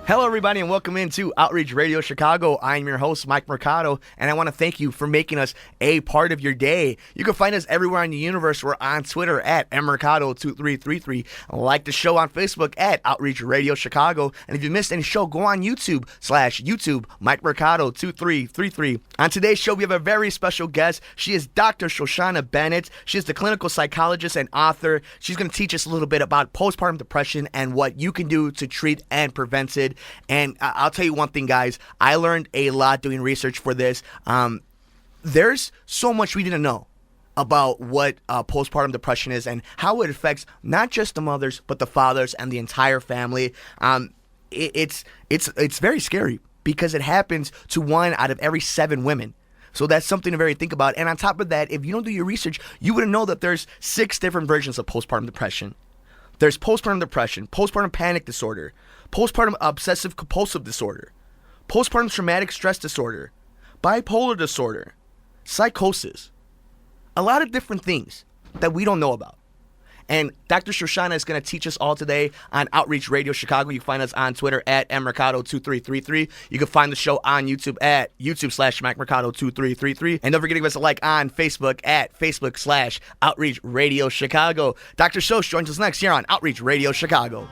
Hello, everybody, and welcome into Outreach Radio Chicago. I'm your host, Mike Mercado, and I want to thank you for making us a part of your day. You can find us everywhere in the universe. We're on Twitter at mmercado2333. Like the show on Facebook at Outreach Radio Chicago. And if you missed any show, go on YouTube/YouTube, Mike Mercado2333. On today's show, we have a very special guest. She is Dr. Shoshana Bennett. She is the clinical psychologist and author. She's going to teach us a little bit about postpartum depression and what you can do to treat and prevent it. And I'll tell you one thing, guys. I learned a lot doing research for this. There's so much we didn't know about what postpartum depression is and how it affects not just the mothers, but the fathers and the entire family. It's very scary because it happens to 1 out of every 7 women. So that's something to very think about. And on top of that, if you don't do your research, you wouldn't know that there's 6 different versions of postpartum depression. There's postpartum depression, postpartum panic disorder, postpartum obsessive compulsive disorder, postpartum traumatic stress disorder, bipolar disorder, psychosis. A lot of different things that we don't know about. And Dr. Shoshana is going to teach us all today on Outreach Radio Chicago. You can find us on Twitter at mmercado2333. You can find the show on YouTube at YouTube/MacMercado2333. And don't forget to give us a like on Facebook at Facebook/Outreach Radio Chicago. Dr. Shosh joins us next here on Outreach Radio Chicago.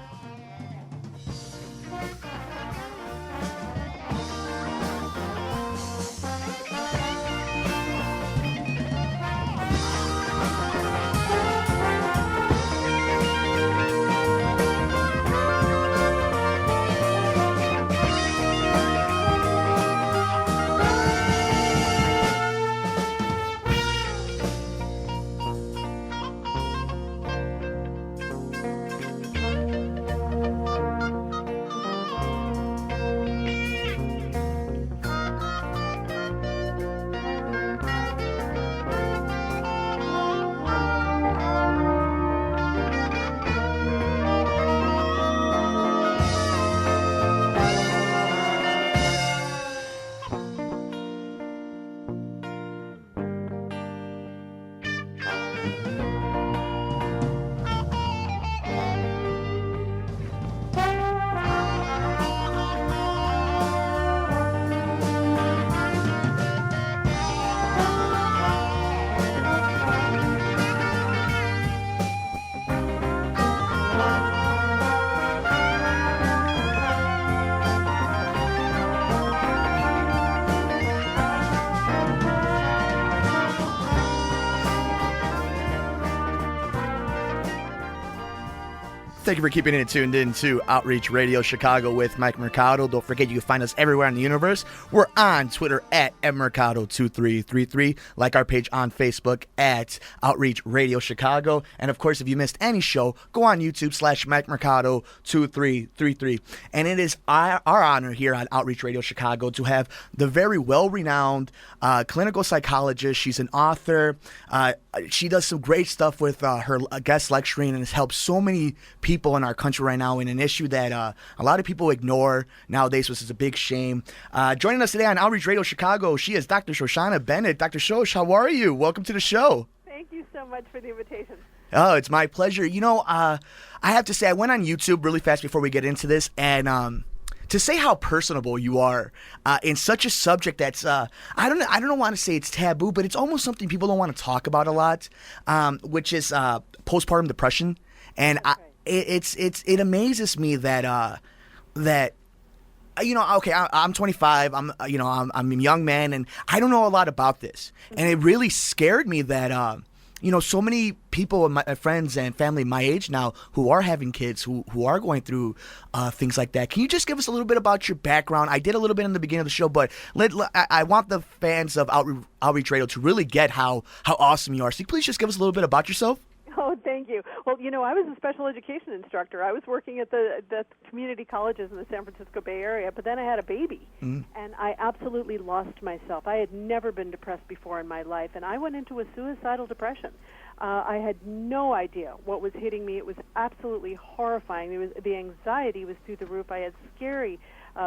Thank you for keeping it tuned in to Outreach Radio Chicago with Mike Mercado. Don't forget you can find us everywhere in the universe. We're on Twitter at mmercado2333. Like our page on Facebook at Outreach Radio Chicago. And of course, if you missed any show, go on YouTube/Mike Mercado2333. And it is our honor here at Outreach Radio Chicago to have the very well-renowned clinical psychologist. She's an author. She does some great stuff with her guest lecturing and has helped so many people in our country right now in an issue that a lot of people ignore nowadays, which is a big shame. Joining us today on Outreach Radio Chicago, she is Dr. Shoshana Bennett. Dr. Shosh, how are you? Welcome to the show. Thank you so much for the invitation. Oh, it's my pleasure. You know, I have to say, I went on YouTube really fast before we get into this, and to say how personable you are in such a subject that's I don't want to say it's taboo, but it's almost something people don't want to talk about a lot, which is postpartum depression. And it amazes me that you know, okay, I'm 25. I'm a young man, and I don't know a lot about this. And it really scared me that so many people, my friends and family my age now, who are having kids, who are going through things like that. Can you just give us a little bit about your background? I did a little bit in the beginning of the show, but I want the fans of Outreach Radio to really get how awesome you are. So please just give us a little bit about yourself. Oh, thank you. Well, I was a special education instructor. I was working at the community colleges in the San Francisco Bay Area, but then I had a baby, and I absolutely lost myself. I had never been depressed before in my life, and I went into a suicidal depression. I had no idea what was hitting me. It was absolutely horrifying. The anxiety was through the roof. I had scary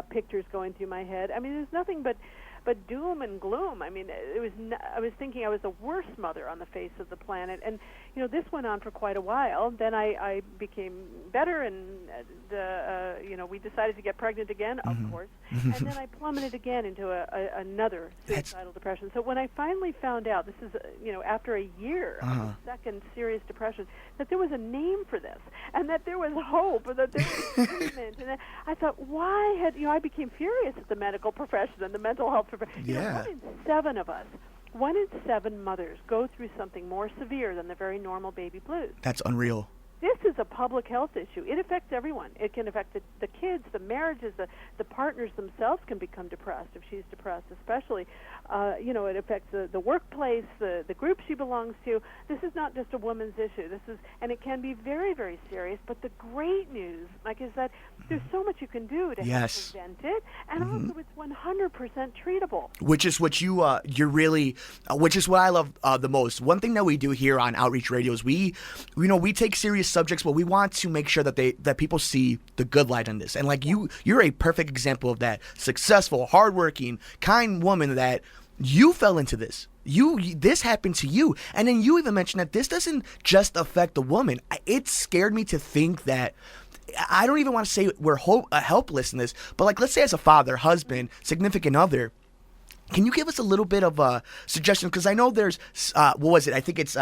pictures going through my head. I mean, there's nothing but but doom and gloom. I mean, I was thinking I was the worst mother on the face of the planet, and this went on for quite a while. Then I became better, and we decided to get pregnant again, of course, and then I plummeted again into another suicidal depression. So when I finally found out, this is after a year of a second serious depression, that there was a name for this, and that there was hope, and that there was treatment, and I thought, why had I became furious at the medical profession and the mental health profession. Yeah. 1 in 7 of us, 1 in 7 mothers go through something more severe than the very normal baby blues. That's unreal. This is a public health issue. It affects everyone. It can affect the kids, the marriages, the partners themselves can become depressed if she's depressed, especially. It affects the workplace, the group she belongs to. This is not just a woman's issue. And it can be very, very serious. But the great news, Mike, is that there's so much you can do to help prevent it, and also it's 100% treatable. Which is what you're really, which is what I love the most. One thing that we do here on Outreach Radio is we take serious subjects, but we want to make sure that people see the good light in this. And like you're a perfect example of that. Successful, hardworking, kind woman that you fell into this. This happened to you, and then you even mentioned that this doesn't just affect the woman. It scared me to think that. I don't even want to say we're helpless in this, but like, let's say as a father, husband, significant other, can you give us a little bit of a suggestion? Because I know there's, what was it? I think it's,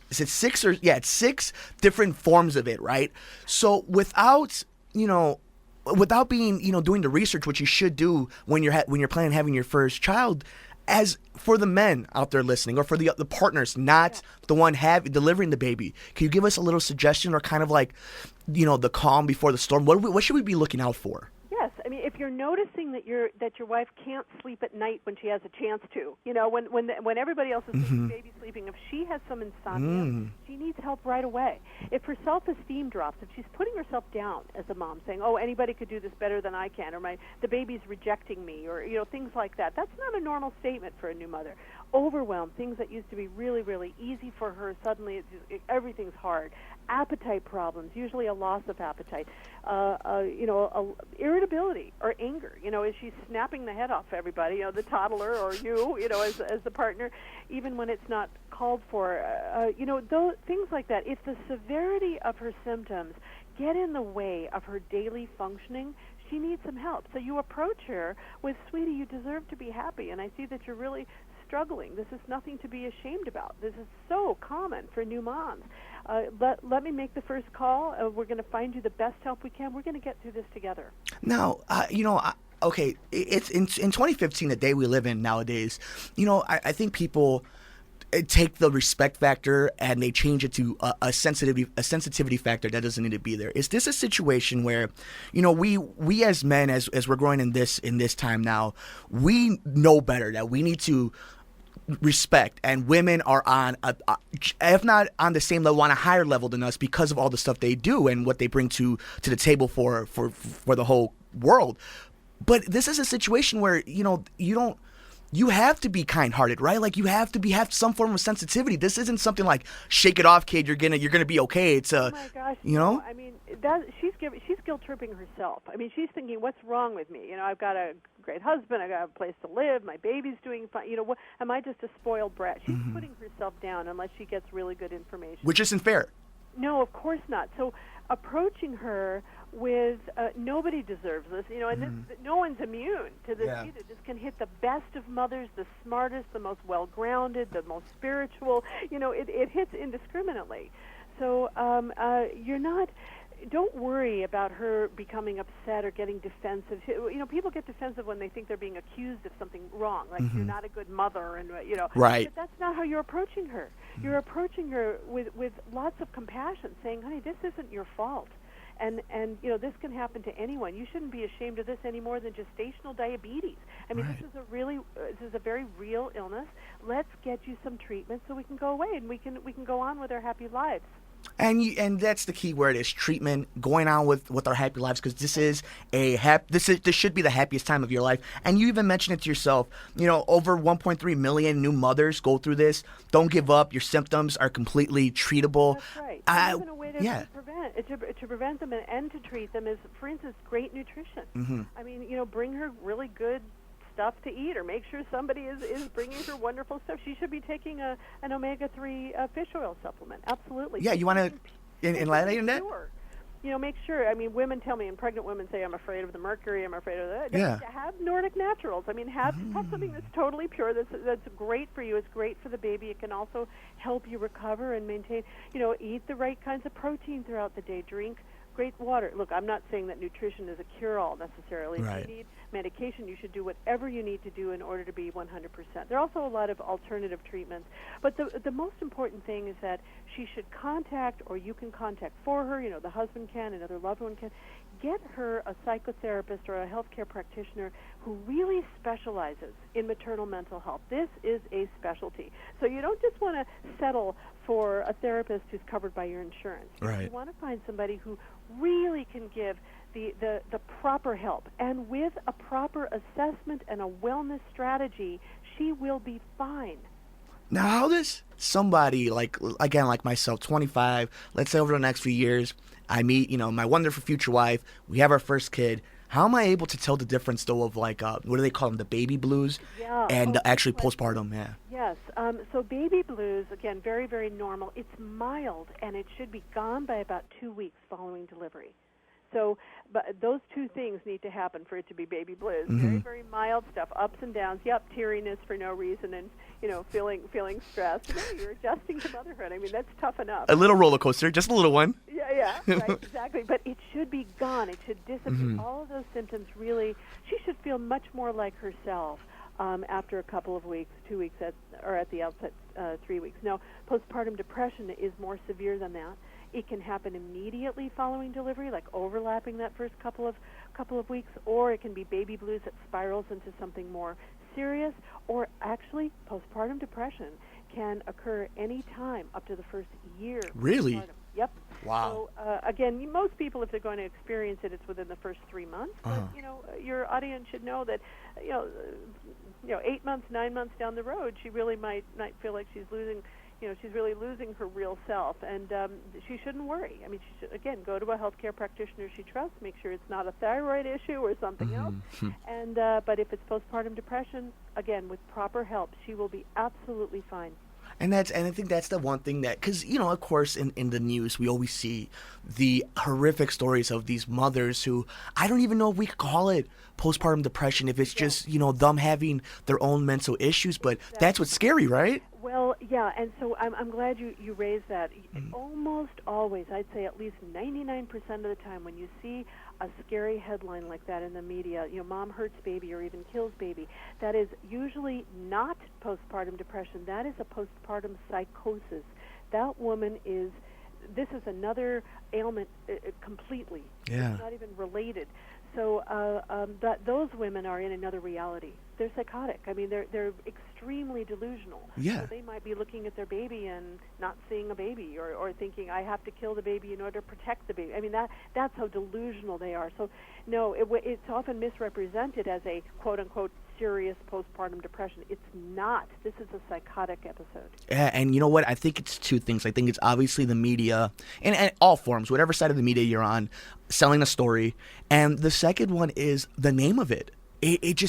is it 6 or, yeah, it's 6 different forms of it, right? So without being, doing the research, which you should do when you're planning on having your first child, as for the men out there listening, or for the partners, not the one delivering the baby, can you give us a little suggestion, or kind of like, the calm before the storm? What should we be looking out for? Yes, I mean, if you're noticing that your wife can't sleep at night when she has a chance to, when everybody else is baby sleeping, if she has some insomnia, she needs help right away. If her self-esteem drops, if she's putting herself down as a mom, saying, "Oh, anybody could do this better than I can," or the baby's rejecting me, or things like that, that's not a normal statement for a new mother. Overwhelm, things that used to be really, really easy for her, suddenly everything's hard. Appetite problems, usually a loss of appetite, irritability or anger. Is she snapping the head off everybody, the toddler or you, as the partner, even when it's not called for, those things like that. If the severity of her symptoms get in the way of her daily functioning, she needs some help. So you approach her with, "Sweetie, you deserve to be happy, and I see that you're really struggling. This is nothing to be ashamed about. This is so common for new moms. Let me make the first call. We're going to find you the best help we can. We're going to get through this together." Now, okay, it's in 2015, the day we live in nowadays. I think people take the respect factor and they change it to a sensitivity factor that doesn't need to be there. Is this a situation where, we as men, as we're growing in this time now, we know better that we need to respect, and women are on if not on the same level, on a higher level than us, because of all the stuff they do and what they bring to the table for the whole world. But this is a situation where you have to be kind-hearted, right? Like, you have to have some form of sensitivity. This isn't something like, "Shake it off, kid. You're gonna be okay." It's oh my gosh, I mean, she's guilt-tripping herself. I mean, she's thinking, "What's wrong with me? I've got a great husband. I got a place to live. My baby's doing fine. What? Am I just a spoiled brat?" She's putting herself down unless she gets really good information. Which isn't fair. No, of course not. So approaching her with nobody deserves this, and no one's immune to this either. This can hit the best of mothers, the smartest, the most well-grounded, the most spiritual. It hits indiscriminately. So don't worry about her becoming upset or getting defensive. People get defensive when they think they're being accused of something wrong, like you're not a good mother, and Right. But that's not how you're approaching her. You're approaching her with lots of compassion, saying, "Honey, this isn't your fault. And this can happen to anyone. You shouldn't be ashamed of this any more than gestational diabetes. I mean, Right. This is a very real illness. Let's get you some treatment so we can go away and we can go on with our happy lives." And that's the key word, is treatment, going on with our happy lives, because this is this should be the happiest time of your life. And you even mentioned it to yourself. Over 1.3 million new mothers go through this. Don't give up. Your symptoms are completely treatable. That's right. Even a way to prevent them and to treat them is, for instance, great nutrition. I mean, bring her really good stuff to eat, or make sure somebody is bringing her wonderful stuff. She should be taking an omega-3 fish oil supplement. Absolutely. Yeah, you want to enlighten that? Sure. Make sure. I mean, women tell me, and pregnant women say, I'm afraid of the mercury, I'm afraid of that. Yeah. Have Nordic Naturals. I mean, have something that's totally pure, that's great for you. It's great for the baby. It can also help you recover and maintain, eat the right kinds of protein throughout the day. Drink great water. Look, I'm not saying that nutrition is a cure-all necessarily. Right. If you need medication, you should do whatever you need to do in order to be 100%. There are also a lot of alternative treatments. But the most important thing is that she should contact, or you can contact for her, the husband can, another loved one can, get her a psychotherapist or a healthcare practitioner who really specializes in maternal mental health. This is a specialty. So you don't just want to settle for a therapist who's covered by your insurance. Right. You want to find somebody who really can give the proper help. And with a proper assessment and a wellness strategy, she will be fine. Now, how does somebody like myself, 25, let's say over the next few years, I meet, my wonderful future wife, we have our first kid. How am I able to tell the difference, though, of what do they call them, the baby blues, and actually postpartum? Yeah. Yes. So baby blues, again, very, very normal. It's mild, and it should be gone by about 2 weeks following delivery. So, but those two things need to happen for it to be baby blues. Mm-hmm. Very, very mild stuff, ups and downs. Yep, teariness for no reason, and feeling stressed. You're adjusting to motherhood. I mean, that's tough enough. A little roller coaster, just a little one. Yeah, right, exactly. But it should be gone. It should disappear. Mm-hmm. All of those symptoms really. She should feel much more like herself after a couple of weeks, 2 weeks, or at the outset, 3 weeks. Now, postpartum depression is more severe than that. It can happen immediately following delivery, like overlapping that first couple of weeks, or it can be baby blues that spirals into something more serious, or actually postpartum depression can occur any time up to the first year. Really? Postpartum. Yep. Wow. So again, most people, if they're going to experience it, it's within the first 3 months. But your audience should know that 8 months, 9 months down the road, she really might feel like she's losing. She's really losing her real self, and she shouldn't worry. I mean, she should, again, go to a healthcare practitioner she trusts, make sure it's not a thyroid issue or something else. And but if it's postpartum depression, again, with proper help, she will be absolutely fine. And I think that's the one thing that, because, of course, in the news, we always see the horrific stories of these mothers who, I don't even know if we could call it postpartum depression, if it's just, them having their own mental issues, but that's what's scary, right? Well, yeah, and so I'm glad you raised that. Almost always, I'd say at least 99% of the time, when you see a scary headline like that in the media, mom hurts baby or even kills baby, that is usually not postpartum depression. That is a postpartum psychosis. That woman this is another ailment completely. Yeah. It's not even related. So those women are in another reality. They're psychotic. I mean, they're extremely delusional. Yeah. So they might be looking at their baby and not seeing a baby, or thinking, I have to kill the baby in order to protect the baby. I mean, that's how delusional they are. So, no, it's often misrepresented as a quote-unquote serious postpartum depression. It's not. This is a psychotic episode. Yeah, and you know what? I think it's two things. I think it's obviously the media, and all forms, whatever side of the media you're on, selling a story. And the second one is the name of it. It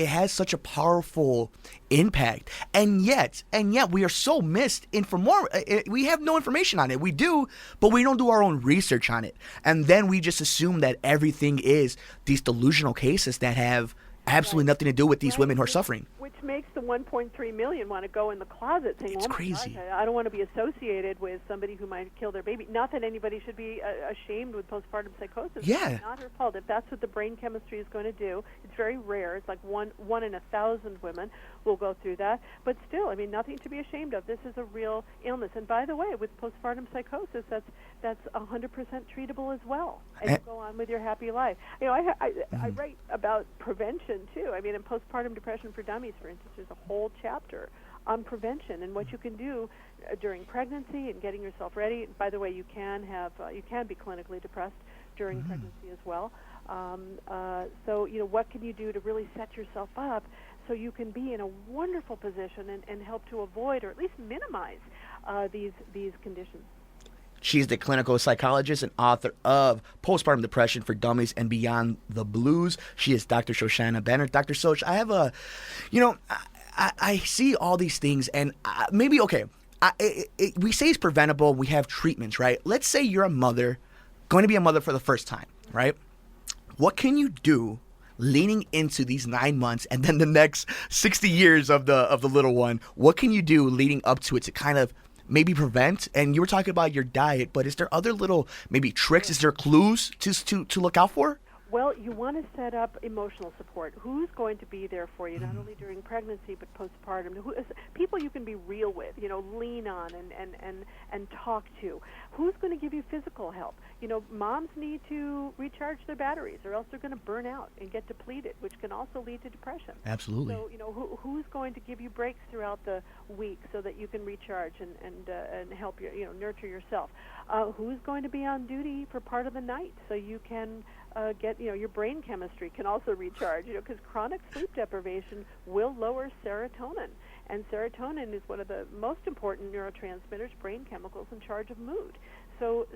has such a powerful impact, and yet we are so misinformed. We have no information on it. We do, but we don't do our own research on it, and then we just assume that everything is these delusional cases that have absolutely nothing to do with these women who are suffering. Which makes the 1.3 million want to go in the closet saying, it's oh my crazy. gosh, I don't want to be associated with somebody who might kill their baby. Not that anybody should be ashamed with postpartum psychosis. Yeah. It's not her fault. If that's what the brain chemistry is going to do, it's very rare. It's like one in 1,000 women will go through that. But still, I mean, nothing to be ashamed of. This is a real illness. And by the way, with postpartum psychosis, that's 100% treatable as well. And you go on with your happy life. I write about prevention too. I mean, in Postpartum Depression for Dummies, for instance, there's a whole chapter on prevention and what you can do during pregnancy and getting yourself ready. By the way, you can be clinically depressed during pregnancy as well. So, what can you do to really set yourself up so you can be in a wonderful position and help to avoid or at least minimize these conditions? She's the clinical psychologist and author of Postpartum Depression for Dummies and Beyond the Blues. She is Dr. Shoshana Bennett. Dr. Shosh, I have I see all these things, and maybe, okay, we say it's preventable. We have treatments, right? Let's say you're a mother, going to be a mother for the first time, right? What can you do leading into these 9 months and then the next 60 years of the little one? What can you do leading up to it to kind of maybe prevent? And you were talking about your diet, but is there other little maybe tricks? Is there clues to look out for? Well, you want to set up emotional support. Who's going to be there for you, not only during pregnancy but postpartum? People you can be real with, lean on and talk to. Who's going to give you physical help? Moms need to recharge their batteries, or else they're going to burn out and get depleted, which can also lead to depression. Absolutely. So, who's going to give you breaks throughout the week so that you can recharge and help nurture yourself? Who's going to be on duty for part of the night so you can get, your brain chemistry can also recharge, because chronic sleep deprivation will lower serotonin. And serotonin is one of the most important neurotransmitters, brain chemicals in charge of mood. So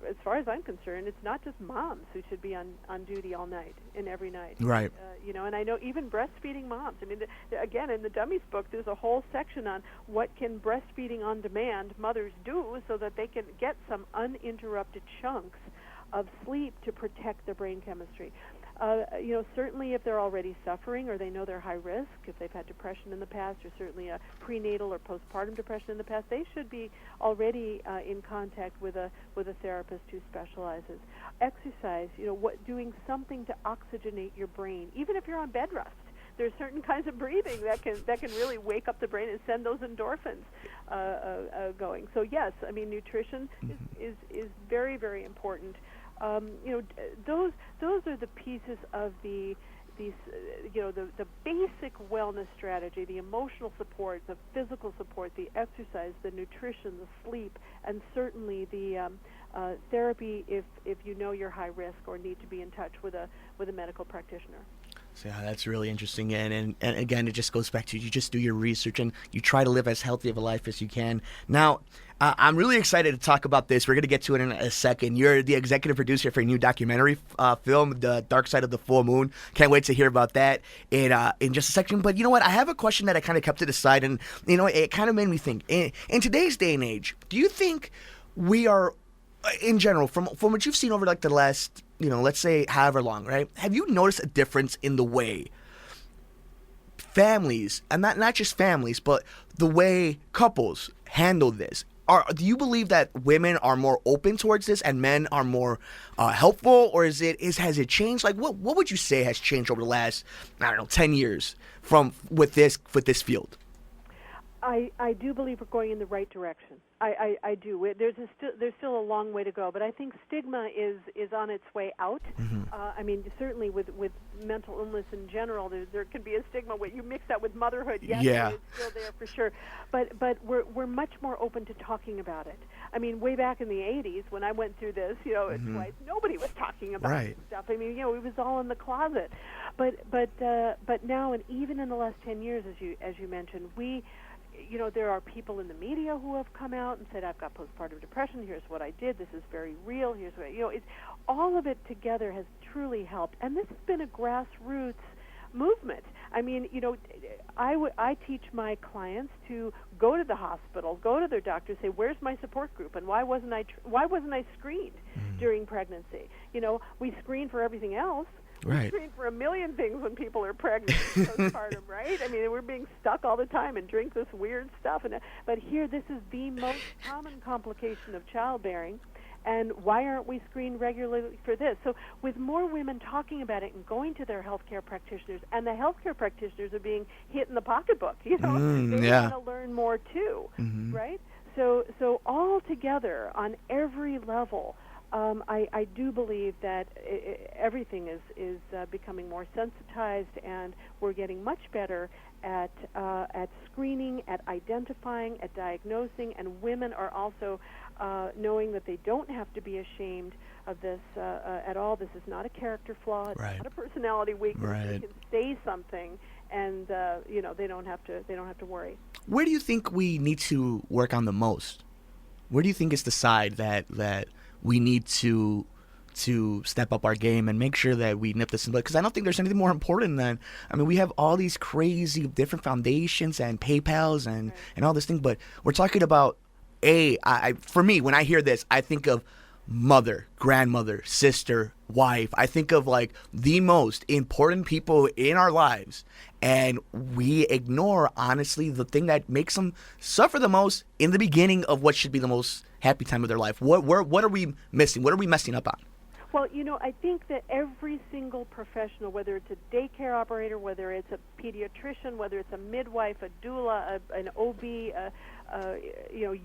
as far as I'm concerned, it's not just moms who should be on duty all night and every night. Right. And I know even breastfeeding moms. I mean, again, in the Dummies book, there's a whole section on what can breastfeeding on demand mothers do so that they can get some uninterrupted chunks of sleep to protect their brain chemistry. Certainly if they're already suffering or they know they're high risk, if they've had depression in the past, or certainly a prenatal or postpartum depression in the past, they should be already in contact with a therapist who specializes. Exercise, doing something to oxygenate your brain, even if you're on bed rest. There's certain kinds of breathing that can really wake up the brain and send those endorphins going. So yes, I mean, nutrition is very, very important. Those are the pieces of the basic wellness strategy: the emotional support, the physical support, the exercise, the nutrition, the sleep, and certainly the therapy if you're high risk or need to be in touch with a medical practitioner. So yeah, that's really interesting, and again, it just goes back to you just do your research and you try to live as healthy of a life as you can. Now, I'm really excited to talk about this. We're going to get to it in a second. You're the executive producer for a new documentary film, The Dark Side of the Full Moon. Can't wait to hear about that in just a second. But you know what? I have a question that I kind of kept to the side, and it kind of made me think. In today's day and age, do you think we are, in general, from what you've seen over like the last, let's say however long, right? Have you noticed a difference in the way families, and not just families, but the way couples handle this? Do you believe that women are more open towards this and men are more helpful, or has it changed? Like, what would you say has changed over the last, 10 years with this field? I do believe we're going in the right direction. I do. There's still a long way to go, but I think stigma is on its way out. Mm-hmm. I mean, certainly with mental illness in general, there can be a stigma when you mix that with motherhood. Yes, yeah, it's still there for sure. But we're much more open to talking about it. I mean, way back in the 80s when I went through this, mm-hmm. twice, nobody was talking about right. this stuff. I mean, it was all in the closet. But now, and even in the last 10 years, as you mentioned, there are people in the media who have come out and said, I've got postpartum depression, here's what I did, this is very real, here's what, it's, all of it together has truly helped. And this has been a grassroots movement. I mean, I teach my clients to go to the hospital, go to their doctor, say, where's my support group, and why wasn't I screened during pregnancy? We screen for everything else. Right. We screen for a million things when people are pregnant, postpartum, right? I mean, we're being stuck all the time and drink this weird stuff. But here, this is the most common complication of childbearing. And why aren't we screened regularly for this? So with more women talking about it and going to their healthcare practitioners, and the healthcare practitioners are being hit in the pocketbook, they want to learn more too, right? So all together on every level, I do believe that everything is becoming more sensitized, and we're getting much better at screening, at identifying, at diagnosing, and women are also knowing that they don't have to be ashamed of this at all. This is not a character flaw. It's right. not a personality weakness. Right. They can say something, and they don't have to worry. Where do you think we need to work on the most? where do you think is the side that we need to step up our game and make sure that we nip this in the bud? Because I don't think there's anything more important than, I mean, we have all these crazy different foundations and PayPals and all this thing, but we're talking about, for me, when I hear this, I think of mother, grandmother, sister, wife. I think of like the most important people in our lives, and we ignore, honestly, the thing that makes them suffer the most in the beginning of what should be the most happy time of their life. What are we missing? What are we messing up on? Well, I think that every single professional, whether it's a daycare operator, whether it's a pediatrician, whether it's a midwife, a doula, an OB,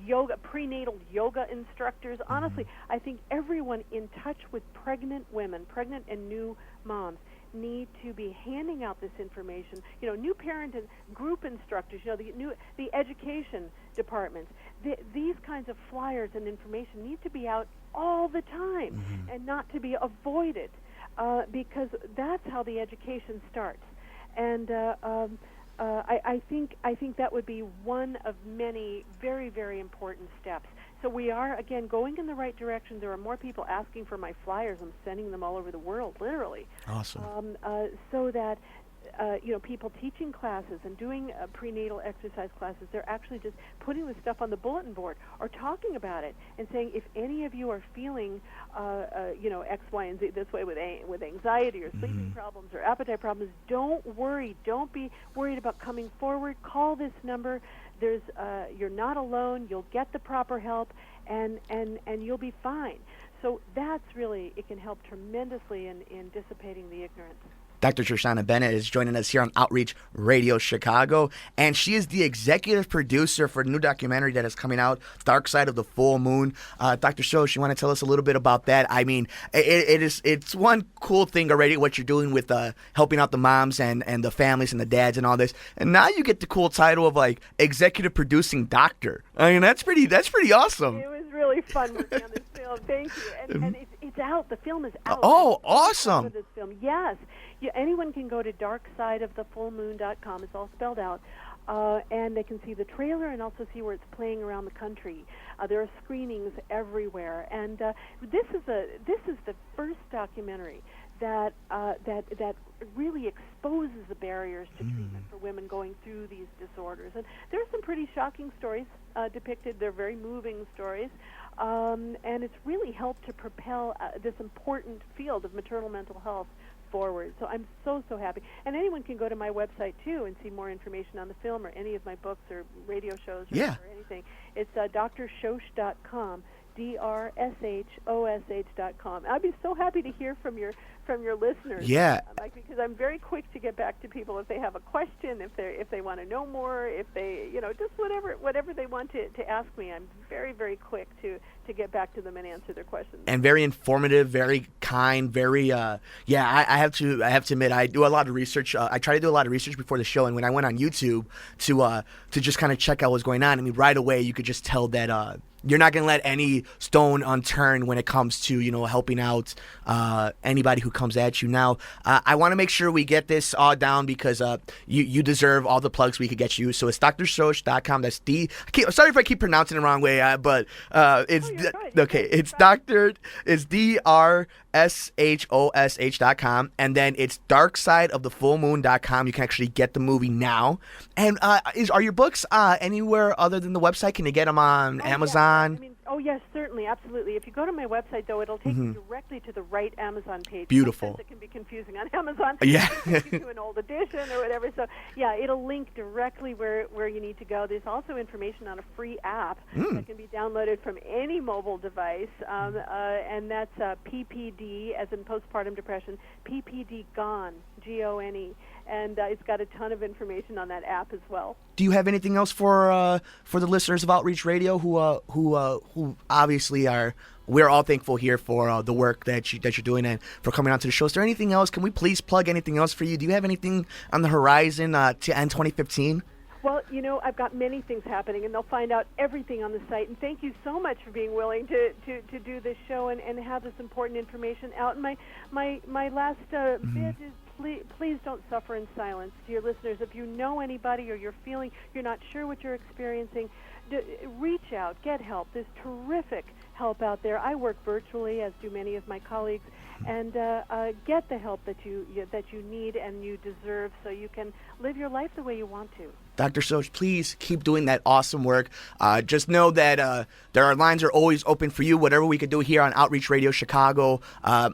yoga, prenatal yoga instructors, honestly, I think everyone in touch with pregnant women, pregnant and new moms, need to be handing out this information. New parent and group instructors, the education departments. These kinds of flyers and information need to be out all the time and not to be avoided, because that's how the education starts. And I think that would be one of many very, very important steps. So we are, again, going in the right direction. There are more people asking for my flyers. I'm sending them all over the world, literally. Awesome. So that people teaching classes and doing prenatal exercise classes, they're actually just putting the stuff on the bulletin board or talking about it and saying, if any of you are feeling, X, Y, and Z this way with anxiety or sleeping problems or appetite problems, don't worry. Don't be worried about coming forward. Call this number. You're not alone. You'll get the proper help, and you'll be fine. So that's really, it can help tremendously in dissipating the ignorance. Dr. Shoshana Bennett is joining us here on Outreach Radio Chicago, and she is the executive producer for a new documentary that is coming out, Dark Side of the Full Moon. Dr. Shosh, you want to tell us a little bit about that? I mean, it's one cool thing already, what you're doing with helping out the moms and the families and the dads and all this, and now you get the cool title of like executive producing doctor. I mean, that's pretty awesome. It was really fun working on this film. Thank you. And it's out. The film is out. Oh, awesome. This film. Yes. Anyone can go to darksideofthefullmoon.com. It's all spelled out. And they can see the trailer and also see where it's playing around the country. There are screenings everywhere. And this is the first documentary that really exposes the barriers to treatment for women going through these disorders. And there are some pretty shocking stories depicted. They're very moving stories. And it's really helped to propel this important field of maternal mental health forward. So I'm so happy. And anyone can go to my website, too, and see more information on the film or any of my books or radio shows or anything. It's drshosh.com, drshOSH.com. I'd be so happy to hear from your listeners. Yeah. Because I'm very quick to get back to people if they have a question, if they want to know more, if they, just whatever they want to ask me. I'm very, very quick to get back to them and answer their questions. And very informative, very kind, very I have to admit, I do a lot of research. I try to do a lot of research before the show, and when I went on YouTube to just kind of check out what's going on, I mean, right away you could just tell that you're not going to let any stone unturned when it comes to, helping out anybody who comes at you. Now, I want to make sure we get this all down because you deserve all the plugs we could get you. So it's drshosh.com. That's sorry if I keep pronouncing it the wrong way, but it's okay. It's drShosh.com, and then it's darksideofthefullmoon.com. You can actually get the movie now. And are your books anywhere other than the website? Can you get them on Amazon? Yes, certainly, absolutely. If you go to my website, though, it'll take you directly to the right Amazon page. Beautiful. Sometimes it can be confusing on Amazon. Yeah. It'll take you to an old edition or whatever. So, yeah, it'll link directly where you need to go. There's also information on a free app that can be downloaded from any mobile device, and that's PPD, as in postpartum depression, PPD Gone, Gone. And it's got a ton of information on that app as well. Do you have anything else for the listeners of Outreach Radio who obviously we're all thankful here for the work that you're doing and for coming on to the show? Is there anything else? Can we please plug anything else for you? Do you have anything on the horizon to end 2015? Well, I've got many things happening, and they'll find out everything on the site. And thank you so much for being willing to do this show and have this important information out. And my last bit is, please don't suffer in silence. To your listeners, if you know anybody or you're not sure what you're experiencing, reach out, get help. There's terrific help out there. I work virtually, as do many of my colleagues, and get the help that you need and you deserve, so you can live your life the way you want to. Dr. Shosh, please keep doing that awesome work. Just know that our lines are always open for you. Whatever we could do here on Outreach Radio Chicago, we're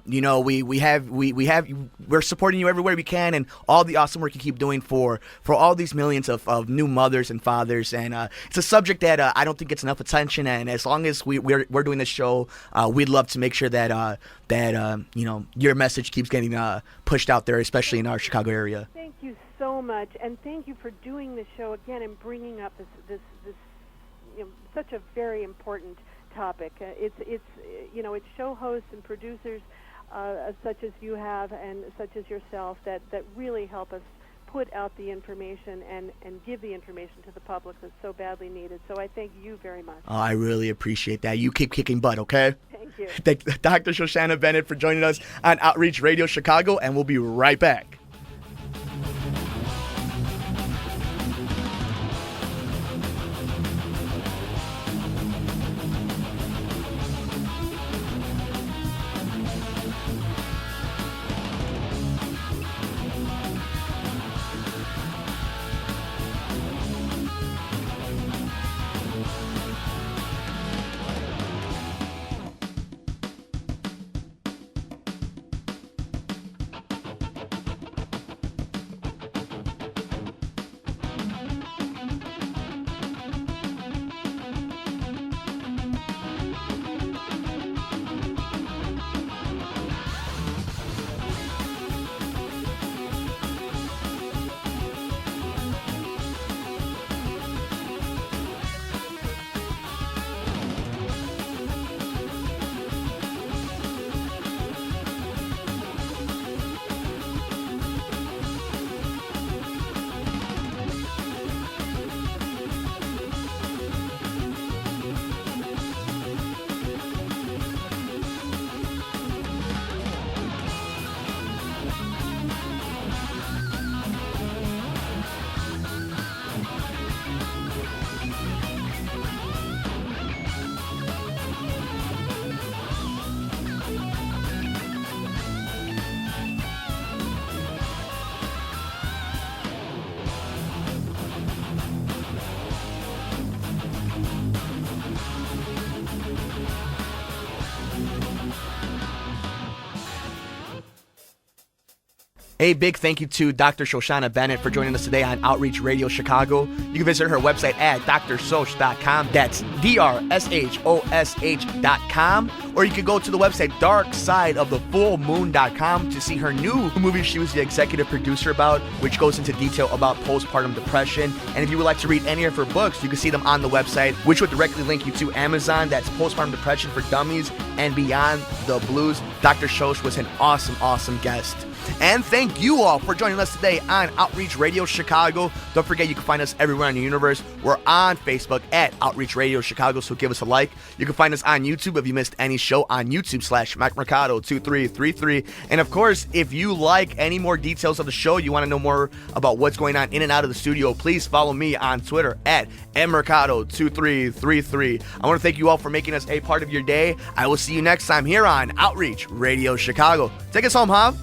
supporting you everywhere we can, and all the awesome work you keep doing for all these millions of new mothers and fathers. And it's a subject that I don't think gets enough attention. And as long as we're doing this show, we'd love to make sure that your message keeps getting pushed out there, especially in our Chicago area. Thank you so much, and thank you for doing this show again and bringing up this such a very important topic. It's show hosts and producers such as you have and such as yourself that really help us put out the information and give the information to the public that's so badly needed. So I thank you very much. Oh, I really appreciate that. You keep kicking butt, okay? Thank you. Thank Dr. Shoshana Bennett for joining us on Outreach Radio Chicago, and we'll be right back. A big thank you to Dr. Shoshana Bennett for joining us today on Outreach Radio Chicago. You can visit her website at drsosh.com. That's DRSHOSH.com. Or you can go to the website darksideofthefullmoon.com to see her new movie she was the executive producer about, which goes into detail about postpartum depression. And if you would like to read any of her books, you can see them on the website, which would directly link you to Amazon. That's Postpartum Depression for Dummies and Beyond the Blues. Dr. Shosh was an awesome, awesome guest. And thank you all for joining us today on Outreach Radio Chicago. Don't forget, you can find us everywhere in the universe. We're on Facebook at Outreach Radio Chicago, so give us a like. You can find us on YouTube if you missed any show on YouTube/MikeMercado2333. And of course, if you like any more details of the show, you want to know more about what's going on in and out of the studio, please follow me on Twitter at mmercado2333. I want to thank you all for making us a part of your day. I will see you next time here on Outreach Radio Chicago. Take us home, huh?